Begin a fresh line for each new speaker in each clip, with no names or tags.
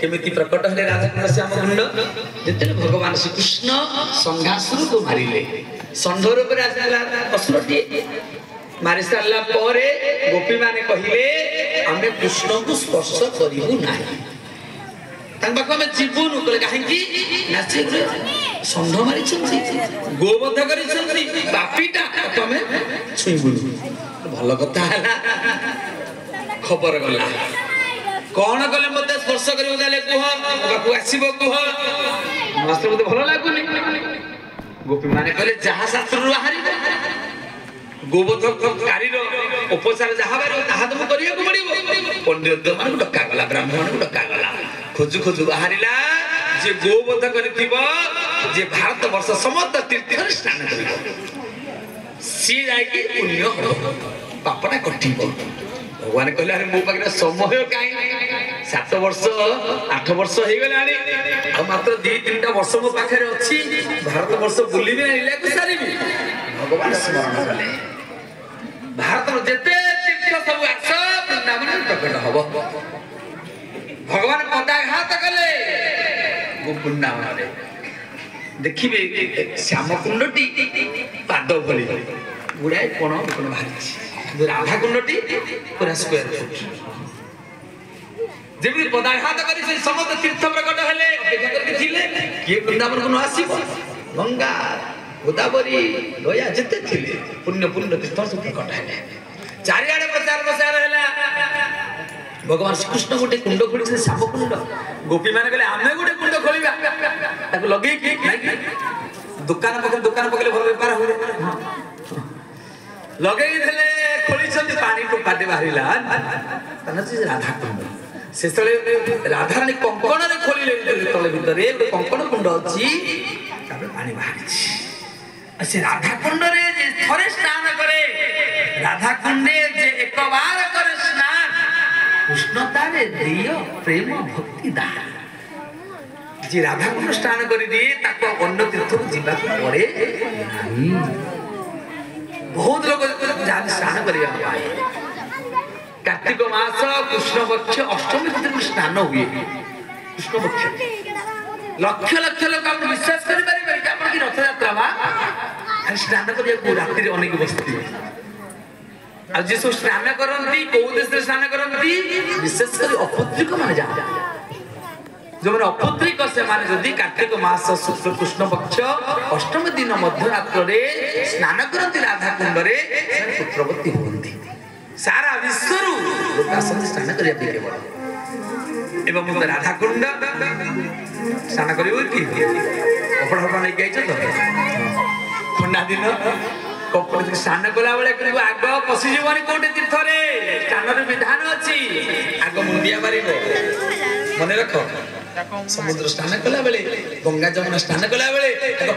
केमिति प्रकट हले राधाकुंड श्याम कुंड जते भगवान श्री कृष्ण संघासुर को मारिले संढर पर आसला असुरटी मारि सारला परे गोपी माने कहिले हमें कृष्ण को स्पर्श करिबु नाही तंग बाको में जीवनु कले काहेकि नाचे संढ मारि छथि गोवध करि छथि बापीटा तमे छुइबुनु भल कथा हला खबर गला कौन कले मते स्पर्श करियो गाले कुह बाकू आसीबो कुह मास्टर मते भलो लागुनी गोपी माने कहले जहा शास्त्र रु हारिबो गोवध कारीरो उपचार जहा बारो ताहा तुम करियो को पड़िबो पंडित मान डका गला ब्राह्मण को डका गला खोजु खोजु बाहरिला जे गोवध करिथिबो जे भारत वर्ष समस्त तीर्थ स्नान करिबो सी जाय कि पुण्य हो पापटा कटिबो भगवान कहले अरे मो पाखे समय कहीं 7 वर्ष 8 वर्ष हो गलानी आ मात्र 2-3 वर्ष मो पाखे अच्छी भारत वर्ष बुलिबे लीला को सारिबी भगवान स्मरण कले भारत जेते तीर्थ सब आस वृंदावन प्रकट हबो भगवान पदाघात कले गो वृंदावन रे देखिबे श्याम कुंडटी पाद भली गुडाय कोन कोन बाहरी राधा कुंडटी पूरा स्क्वायर फुट जेबी पदाघात करी से समस्त तीर्थ प्रकट हेले अपेक्षा करके थिले के वृंदावन को आसीबो गंगा गोदावरी लोया जते थिले पुण्य पुण्य तीर्थ सब प्रकट हेले चारियाडे प्रचार प्रसार हेला भगवान श्री कृष्ण गोटे कुंड खोली से श्याम कुंड गोपी माने कहले आमे गोटे कुंड खोलिबा ताको लगेई कि नाही दुकान पकले भल व्यापार होले लगेई देले खोली छथि पानी को पाटे बाहरिला तने से राधा कुंड से तले राधा रानी कंकण रे खोली ले तले भितरे एक कंकण कुंड अछि तापर पानी बाहरि छी से राधा कुंड रे जे थरे स्नान करे राधा कुंडे जे एक बार करे स्नान कृष्णता रे दियो प्रेम भक्ति दान जे राधा कुंड स्नान करि दिए ताको अन्य तीर्थ को जिबा पड़े नहीं बहुत लोग जान स्नान करिया कार्तिक मास कृष्ण पक्ष अष्टमी तिथि स्नान हुए कृष्ण पक्ष लक्ष लक्ष लोक आप विश्वास कर पारे कि आप रथ यात्रा बा स्नान करिया राति अनेक बसती आज जे सब स्नान करती कौ देश स्नान करती विशेष कर अपुत्रिक माने जा जो मैंने अपुत्रिक से माने जदि कार्तिक मास शुक्ल कृष्ण पक्ष अष्टमी दिन मध्यरात्र स्नान करती राधा कुंड रे पुत्रवती होती सारा विश्व लोक आसती स्नान करिया केवल एवं राधा कुंड स्नान कर कपड़ा फपड़ा नहीं गई ठंडा दिन कपड़ा स्नान कला बेले आग पशिजी कोटे तीर्थ स्नान विधान अच्छी आग मुंडिया मार मन रख समुद्र स्नान कला बेले गंगा जमुना स्नान कला बेले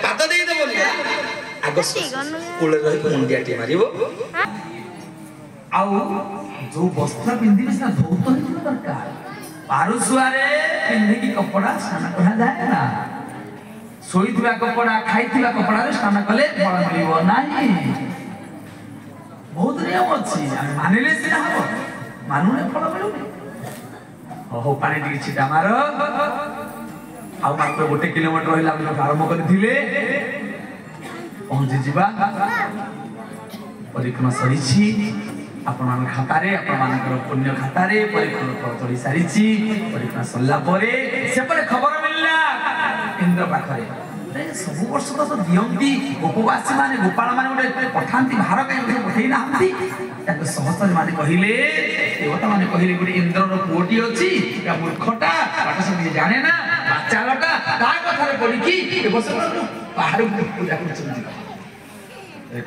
पाद दे देबनी आग कूल रही मुंडिया टी मारिबो आउ जो वस्त्र पिंदी से धौत दरकार पारुसुआरे पिंधे की कपड़ा स्नान करा जाए ना सोईथिबा कपड़ा खाइथिबा कपड़ा रे स्नान कले फल मिलिबो नाही बहुत नियम अछि मानिले सिना हो मानुने फल मिलुनी हो पानी टी छिटा मार आ मात्र 1 किलोमीटर रहिला हम आरंभ करथिले पहुंची जिबा परिक्रमा सरिछि आपण खाता रे आपण पुण्य खाता रे परिक्रमा चली सारिछि परिक्रमा सल्ला परे से परे खबर मिलला इंद्र पाखरे सब वर्ष तो दियंती उपवासी माने गोपाल माने गोटे पठांती भार कहीं पठेई नाहंती ताको सहस्र माने कहिले देवता माने कहिले गोटे इंद्र रो पुओटी अछि या मूर्खटा पाठ सब जाने ना बाचालटा ता कथा रे पड़ी की ए वर्ष बाहर पूजा करछन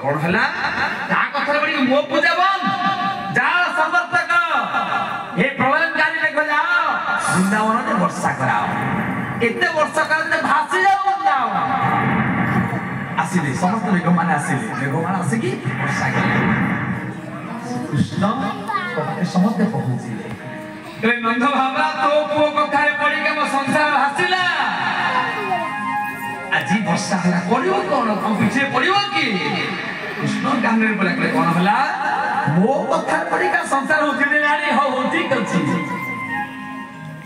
कौन हला ता कथा रे पड़ी मो पूजा बन जा समर्थक हे प्रलयकारी लेख जाओ वृंदावन में वर्षा कराओ एते वर्षा करते भासी जाओ आसिले समस्त लेख माने आसिले लेख माने आसे की वर्षा करे कृष्ण कहे समस्त पहुंचिले ए नंद बाबा तो पुओ कथा रे पड़ी के मो संसार भासिला आजी वर्षा होला पड़िबो कोन हम पीछे पड़िबो की कृष्ण गांगरे बोला के कोन होला मो कथा पड़ी का संसार होती नारी हो ठीक अछि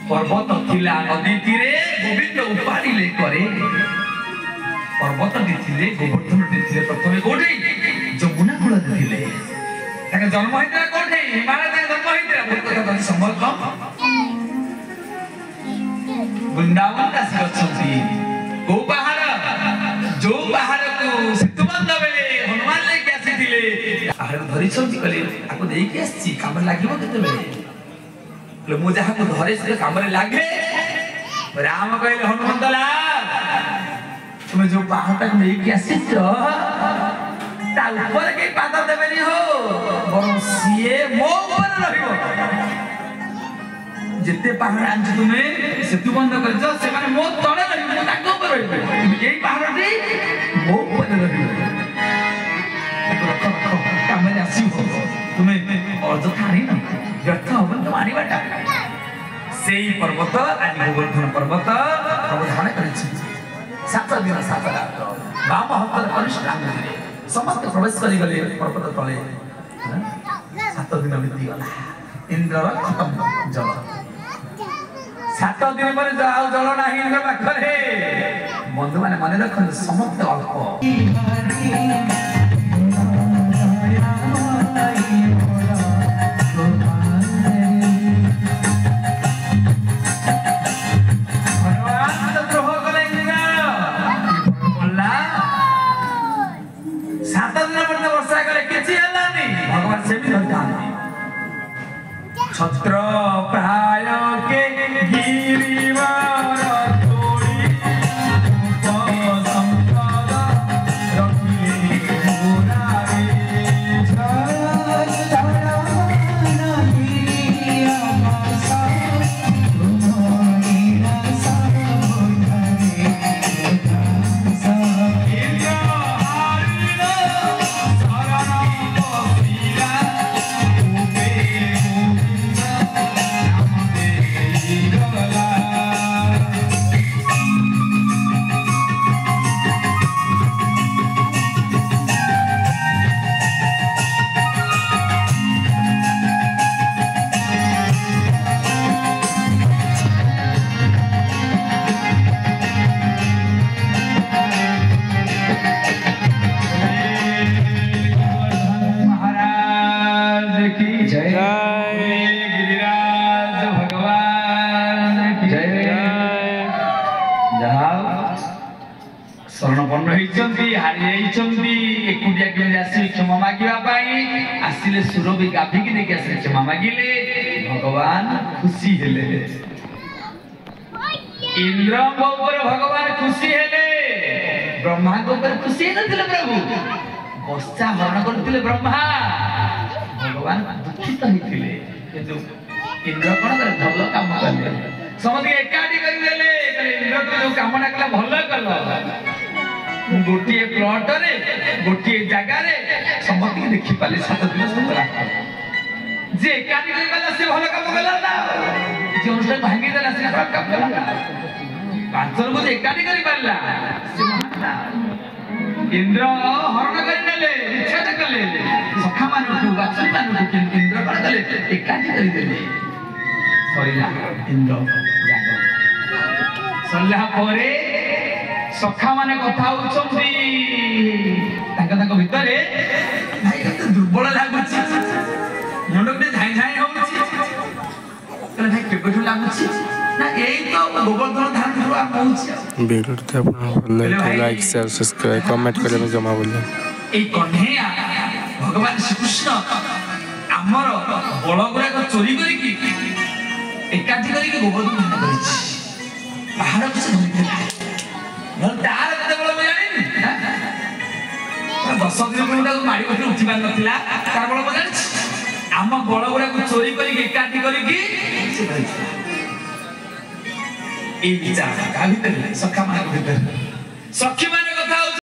पर्वत थिला नदी तीरे गोविंद उपाड़ी ले करे पर्वत दिथिले गोवर्धन दिथिले प्रथमे कोठी जमुना कूल दिथिले ताके जन्म होइतरा कोठी हिमालय ताके जन्म होइतरा बहुत कथा संभव कम वृंदावन दास गच्छति गो पहाड़ जो पहाड़ को सेतुबंध बेले हनुमान लेके आसीथिले पहाड़ धरि छथि कले आको देई के आसी काम लागिबो केते बेले ले मु जहा को धरे से काम रे लागे राम कहले हनुमंत लाल तुम जो पहाड़ तक लेके आसीछ ता ऊपर के पाद देबेनी हो बरम सीए मो ऊपर रहिबो जिते पहाड़ आंछ तुमे सेतु बंद करछ से माने मो तळे रहिबो मो ताको ऊपर रहिबो एई पहाड़टी मो ऊपर रहिबो रख काम रे आसीबो तुमे अजथा रे न व्यर्थ हबन तो आनी बाटा सेई पर्वत आज गोवर्धन पर्वत अवधान करिछि 7 दिन 7 रात बाम हस्त कनिष्ठ आंगुरे समस्त प्रवेश करि गले पर्वत तले 7 दिन बीती गला इंद्र खत्म जल 7 दिन पर जाओ जल नाही इंद्र पाखरे बंधु माने माने रखन समस्त अल्प छत्र प्राय के गिरिवर तोड़ी उपसंपद रखिले ଦେଖିଛନ୍ତି ହାରି ଯାଇଛନ୍ତି ଏକୁଟିଆ କେମିତି ଆସିବେ କ୍ଷମା ମାଗିବା ପାଇଁ ଆସିଲେ ସୁର ବି ଗାଭିକି ନେଇକି ଆସିଲେ କ୍ଷମା ମାଗିଲେ ଭଗବାନ ଖୁସି ହେଲେ ଇନ୍ଦ୍ରଙ୍କ ଉପରେ ଭଗବାନ ଖୁସି ହେଲେ ବ୍ରହ୍ମାଙ୍କ ଉପରେ ଖୁସି ହେଇନଥିଲେ ପ୍ରଭୁ ବର୍ଷା ହରଣ କରୁଥିଲେ ବ୍ରହ୍ମା ଭଗବାନ ଦୁଃଖିତ ହେଇଥିଲେ କିନ୍ତୁ ଇନ୍ଦ୍ର କଣ କଲେ ଭଲ କାମ କଲେ ସମସ୍ତେ ଏକାଠି କରିଦେଲେ ଇନ୍ଦ୍ର ଯୋଉ କାମଟା କଲା ଭଲ କଲ ଗୋଟିଏ ପ୍ଲଟରେ ଗୋଟିଏ ଜାଗାରେ ସମସ୍ତଙ୍କୁ ଦେଖିପାରିଲେ 7 ଦିନ 7 ରାତ ଯେ ଏକାଠି କରିପାରିଲା ସେ ଭଲ କାମ କଲା ନା ଯେ ଅନୁଷ୍ଠାନ ଭାଙ୍ଗିଦେଲା ସେ ଖରାପ କାମ କଲା ନା 5 ଜଣଙ୍କୁ ଯେ ଏକାଠି କରିପାରିଲା ସେ ଇନ୍ଦ୍ର ହରଣ କରିନେଲେ ନିଚ୍ଛେଦ କଲେ ସଖାମାନଙ୍କୁ ବାଛୁମାନଙ୍କୁ କିନ୍ତୁ ଇନ୍ଦ୍ର କଣ କଲେ ଏକାଠି କରିଦେଲେ ସରିଲା ଇନ୍ଦ୍ର ଯାଗ ସରିଲା ପରେ ସଖା ମାନେ କଥା ହଉଛନ୍ତି ତାଙ୍କ ଭିତରେ ଭାଇ କେତେ ଦୁର୍ବଳ ଲାଗୁଛି ମୁଣ୍ଡ ଗୋଟେ ଝାଇଁ ଝାଇଁ ହଉଛି ଭାଇ କେବେଠୁ ଲାଗୁଛି ନା ଏଇ ତ ଗୋବର୍ଦ୍ଧନ ଧାନରୁ ଆରମ୍ଭ ହଉଛି
ଭିଡ଼ିଓଟି ଆପଣଙ୍କୁ ଭଲ ଲାଗିଲେ ଲାଇକ୍ ସେୟାର ସବସ୍କ୍ରାଇବ କମେଣ୍ଟ କରିବା ପାଇଁ ଜମା ଭୁଲିବେ
ଏଇ କହ୍ନେୟା ଭଗବାନ ଶ୍ରୀକୃଷ୍ଣ ଆମର ବଳ ଗୁଡାକ ଚୋରି କରିକି ଏକାଠି କରିକି ଗୋବର୍ଦ୍ଧନ ଧାନ କରିଛି ପାହାଡକୁ ସେ ଧରିଥିଲା ତାର କେତେ ବଳ ମୁଁ ଜାଣିନି 10 ଦିନ ତାକୁ ମାଡ଼ି ବସି ଉଠି ପାରିନଥିଲା ତାର ବଳ ମୁଁ ଜାଣିଛି ଆମ ବଳ ଗୁଡାକୁ ଚୋରି କରିକି ଏକାଠି କରିକି ସେ ଧରିଥିଲା ଏଇ ବିଚାର ତା ଭିତରେ ସଖା ମାନଙ୍କ ଭିତରେ ସଖୀ